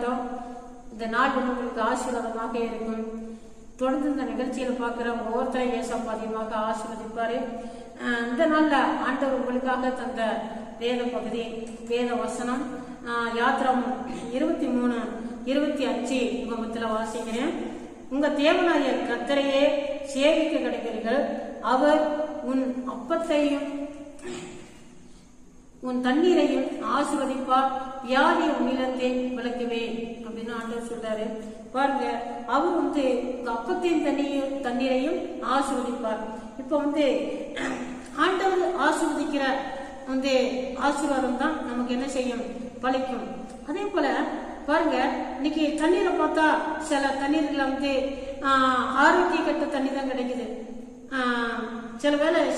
பார்த்தோம். இந்த நாள் உங்களுக்கு ஆசீர்வாதமாக இருக்கும். தொடர்ந்து இந்த நிகழ்ச்சியில் பார்க்கிற ஒவ்வொருத்தரையும் ஏசப்பா அதிகமாக ஆசீர்வதிப்பாரு. இந்த நாள்ல ஆண்டவர் உங்களுக்காக தந்த வேத பகுதி, வேத வசனம் யாத்திரம் 23:25 முகமத்துல வாசிக்கிறேன். உங்க தேவனாய கர்த்தரையே சேவிக்க கிடைப்பீர்கள். அவர் உன் அப்பத்தையும் உன் தண்ணீரையும் ஆசீர்வதிப்பார். வியாதியை உன்னிலத்தை விளக்குவே அப்படின்னு ஆண்டவர் சொல்றாரு. பாருங்க, அவர் உங்க அப்பத்தையும் தண்ணீரையும் ஆசீர்வதிப்பார். இப்ப ஆண்டவர் ஆசீர்வதிக்கிற ஆசீர்வாதம் தான் நமக்கு என்ன செய்யும், பழிக்கும். அதே போல பாருங்க, இன்னைக்கு தண்ணீரை பார்த்தா சில தண்ணீர்ல ஆரோக்கிய கட்ட தண்ணி தான் கிடைக்குது.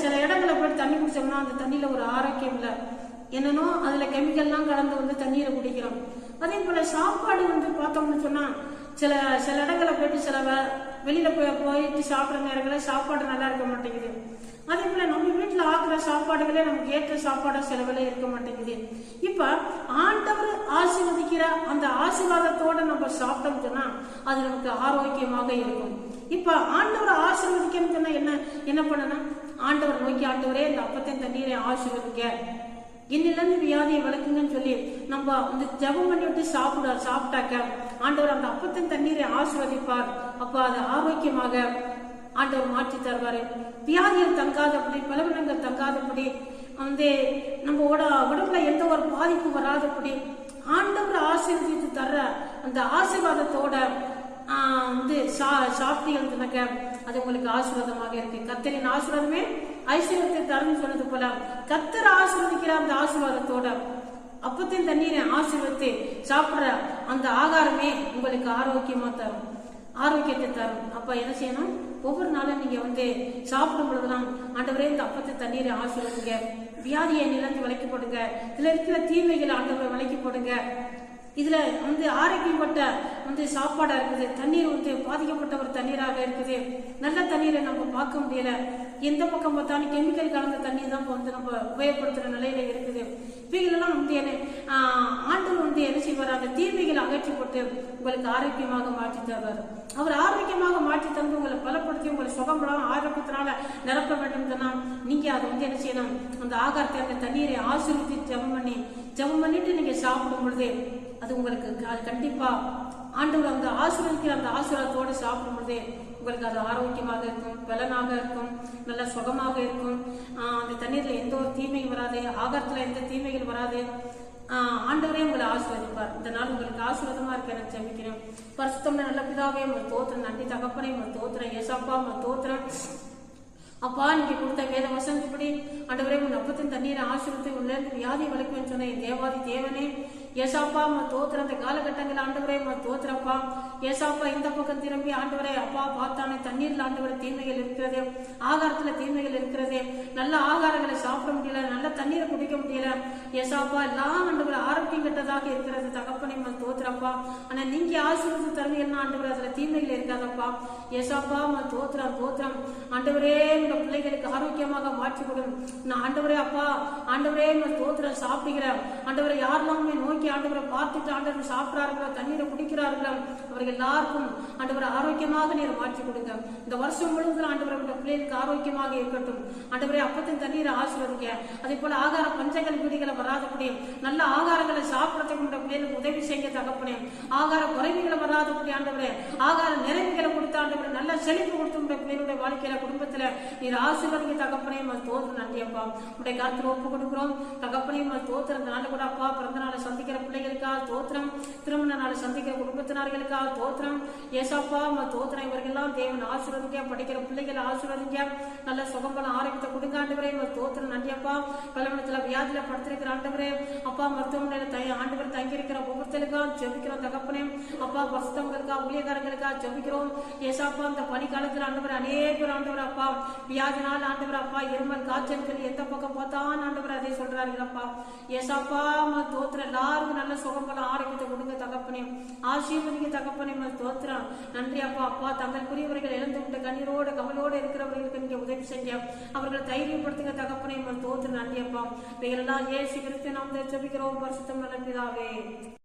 சில இடங்களை போய் தண்ணி குடிச்சோம்னா அந்த தண்ணியில ஒரு ஆரோக்கியம் இல்லை, என்னன்னோ அதுல கெமிக்கல்லாம் கலந்து தண்ணீரை குடிக்கிறோம். அதே போல சாப்பாடு பார்த்தோம்னு சொன்னா சில இடங்களை போயிட்டு வெளியில போயிட்டு சாப்பிட்ற நேரங்களில் சாப்பாடு நல்லா இருக்க மாட்டேங்குது. அதே போல நம்ம வீட்டுல ஆக்குற சாப்பாடுகளே நமக்கு ஏற்ற சாப்பாடு சில வேலை இருக்க மாட்டேங்குது. இப்ப ஆண்டவர் ஆசீர்வதிக்கிற அந்த ஆசீர்வாதத்தோட நம்ம சாப்பிட்டோம் சொன்னா அது நமக்கு ஆரோக்கியமாக இருக்கும். இப்ப ஆண்டவர் ஆசீர்வதிக்கணும்னு சொன்னா என்ன பண்ணணும், ஆண்டவர் நோக்கி, ஆண்டவரே இந்த அப்பத்தையும் தண்ணீரை ஆசீர்வதிக்க, இன்னிலிருந்து வியாதியை விளக்குங்கன்னு சொல்லி நம்ம ஜபம் பண்ணிவிட்டு சாப்பிட்டாக்க ஆண்டவர் அந்த அப்பத்தின் தண்ணீரை ஆசீர்வதிப்பார். அப்ப அது ஆரோக்கியமாக ஆண்டவர் மாற்றி தருவாரு. வியாதிகள் தங்காதபடி, பலவீனங்கள் தங்காதபடி, நம்ம உடம்புல எந்த ஒரு பாதிப்பு வராதபடி ஆண்டவர் ஆசீர்வதித்து தர்ற அந்த ஆசீர்வாதத்தோட சாப்பிட்டீங்க அது உங்களுக்கு ஆசீர்வாதமாக இருக்கு. கர்த்தரின் ஆசீர்வாதமே ஐஸ்வர்யத்தை தரும் சொன்னது போல கர்த்தர் ஆசீர்வதிக்கிற அந்த ஆசீர்வாதத்தோட அப்பத்தின் தண்ணீரை ஆசீர்வதித்து சாப்பிடுற அந்த ஆகாரமே உங்களுக்கு ஆரோக்கியத்தை தரும். அப்ப என்ன செய்யணும், ஒவ்வொரு நாளும் நீங்க சாப்பிடும் பொழுதுலாம் ஆண்டவரே இந்த அப்பத்தை தண்ணீரை ஆசீர்வதிங்க, வியாதியை நிலந்து விலைக்கு போடுங்க, இதுல இருக்கிற தீமைகளை ஆண்டவரை விலைக்கு போடுங்க, இதுல ஆரோக்கியப்பட்ட சாப்பாடா இருக்குது, தண்ணீர் பாதிக்கப்பட்ட ஒரு தண்ணீராக இருக்குது, நல்ல தண்ணீரை நம்ம பார்க்க முடியல, எந்த பக்கம் பார்த்தாலும் கெமிக்கல் கலந்த தண்ணீர் தான் நம்ம உபயோகப்படுத்துற நிலையில இருக்குது. இவைகளெல்லாம் ஆண்டவர் என்ன செய்வார், அந்த தீமைகளை அகற்றி போட்டு உங்களுக்கு ஆரோக்கியமாக மாற்றி தருவார். அவர் ஆரோக்கியமாக மாற்றி தந்து உங்களை பலப்படுத்தி உங்களை சுகம்பலாம் ஆரோக்கியத்தினால நிரப்ப வேண்டும் சொன்னா நீங்க அதை என்ன செய்யணும், அந்த ஆகாரத்தை அந்த தண்ணீரை ஆசீர்வதி ஜபம் பண்ணிட்டு நீங்க சாப்பிடும் பொழுது அது உங்களுக்கு கண்டிப்பா ஆண்டவர் அந்த ஆசீர்வதிக்கிற அந்த ஆசீர்வாதத்தோடு சாப்பிடும் பொழுது உங்களுக்கு அது ஆரோக்கியமாக இருக்கும், பலனாக இருக்கும், நல்ல சுகமாக இருக்கும். அந்த தண்ணீர்ல எந்த ஒரு தீமையும் வராது, ஆகாரத்துல எந்த தீமைகள் வராது. ஆண்டவரே உங்களை ஆசீர்வதிப்பார். இந்த நாள் உங்களுக்கு ஆசீர்வாதமா இருக்க எனக்கு ஜெபிக்கிறேன். பரிசுத்தம் நல்ல பிதாவே உங்கள் தோத்திரம், நன்றி தகப்பனே உங்கள் தோத்திரம், ஏசாப்பா உங்கள் தோத்திரம். அப்பா, நீங்க கொடுத்த வேத வசனத்துப்படி ஆண்டவரே உங்க அப்பத்தின் தண்ணீரை ஆசீர்வதித்து உள்ளிருந்து வியாதி விளக்குவேன்னு சொன்ன என் தேவாதி தேவனே ஏசாப்பா தோத்திர அந்த காலகட்டங்கள் ஆண்டவரே தோத்திரப்பா. ஏசாப்பா இந்த பக்கம் திரும்பி ஆண்டவரே அப்பா பார்த்தானே தண்ணீர்ல ஆண்டவரே தீமைகள் இருக்கிறது, ஆகாரத்துல தீமைகள் இருக்கிறது, நல்ல ஆகாரங்களை சாப்பிட முடியல, நல்ல தண்ணீரை குடிக்க முடியல. ஏசாப்பா எல்லாம் ஆண்டவரை ஆரோக்கியம் கெட்டதாக இருக்கிறது தகப்பனை தோத்திரப்பா. ஆனா நீங்க ஆசீர்வதித்து தருவீங்கன்னா ஆண்டவரே அதுல தீமைகள் இருக்காதப்பா. ஏசாப்பா தோத்திரம் ஆண்டவரே உங்க பிள்ளைகளுக்கு ஆரோக்கியமாக மாற்றி கொடுங்க. நான் ஆண்டவரே அப்பா ஆண்டவரே தோத்திரம் சாப்பிடுகிற ஆண்டவரை யாரெல்லாமே நோக்கி ஆண்டவரை பார்த்துட்டு ஆண்டவர் சாப்பிடார்களோ தண்ணீரை குடிக்கிறார்களோ அவர்கள் எல்லாருக்கும் ஆண்டவரை ஆரோக்கியமாக நீர் மாற்றி கொடுங்க. இந்த வருஷம் முழுவதும் ஆண்டவரை பிள்ளைகளுக்கு ஆரோக்கியமாக இருக்கட்டும். ஆண்டவரே அப்பத்தின் தண்ணீரை ஆசீர்வதிங்க. அதே போல ஆகார பஞ்சங்கள் வீடுகளை வராதபடி நல்ல ஆகாரங்களை சாப்பிடறதுக்கு உங்க பிள்ளைகளுக்கு உதவி செய்ய தகப்பனே. ஆகார குறைவுகளை வராதபடி ஆண்டவரே ஆகார நிறைவுகளை கொடுத்து ஆண்டவரை நல்ல செழிப்பு கொடுத்து உங்க பிள்ளைகளுடைய வாழ்க்கையில குடும்பத்துல நீர் ஆசீர்வதிங்க தகப்பனே. தோத்திரம் நன்றி அப்பா. உடைய கருத்துல ஒப்பு கொடுக்கிறோம் தகப்பனே. தோத்திரம் இந்த நாள் கூட அப்பா பிறந்த நாளை சந்திக்கிற பிள்ளைகளுக்காக தோத்திரம், திருமண நாளை சந்திக்கிற குடும்பத்தினர்களுக்காக தோத்திரம். ஏசாப்பா தோத்திரம். இவர்களெல்லாம் தேவன் ஆசீர்வதிங்க, படிக்கிற பிள்ளைகளை ஆசீர்வதிங்க, நல்ல சுகம்பல ஆரோக்கியத்தை கொடுங்க ஆண்டவரே. தோத்திரம் நன்றி அப்பா. பலவனத்துல வியாதியில படுத்திருக்கிற ஆண்டவரே அப்பா, மருத்துவமனையில ஆண்டவர் தங்கியிருக்கிற ஒவ்வொருத்தருக்காக ஜெபிக்கிறோம் தகப்பனே. அப்பா பசுத்தவங்களுக்கா ஊழியக்காரங்களுக்காக ஜெபிக்கிறோம். ஏசாப்பா இந்த பனிக்காலத்துல ஆண்டவர் அநேகர் ஆண்டவர் அப்பா வியாதினால் ஆண்டவர் அப்பா இருமல் காய்ச்சல் சொல்லி எந்த பக்கம் பார்த்தான் ஆண்டவர் அதே சொல்றாருப்பா. ஏசாப்பா தோத்திரம் எல்லாருக்கும் நல்ல சுகம்பல ஆரோக்கியத்தை கொடுங்க தகப்பனே. ஆசீர்வதிங்க தகப்பனே. தோத்திரம் நன்றி அப்பா. அப்பா தங்களுக்குரியவர்கள் இழந்து விட்டு கண்ணீரோடு கவலோடு இருக்கிறவர்களுக்கு நீங்க உதவி செஞ்ச அவர்களை தைரியப்படுத்துங்க தகப்பனே. தோத்திரம் நன்றி அப்பா. இவைகளெல்லாம் இயேசு கிறிஸ்து நாமத்தில் ஜெபிக்கிறோம் பரிசுத்தம் நல்ல பிதாவே.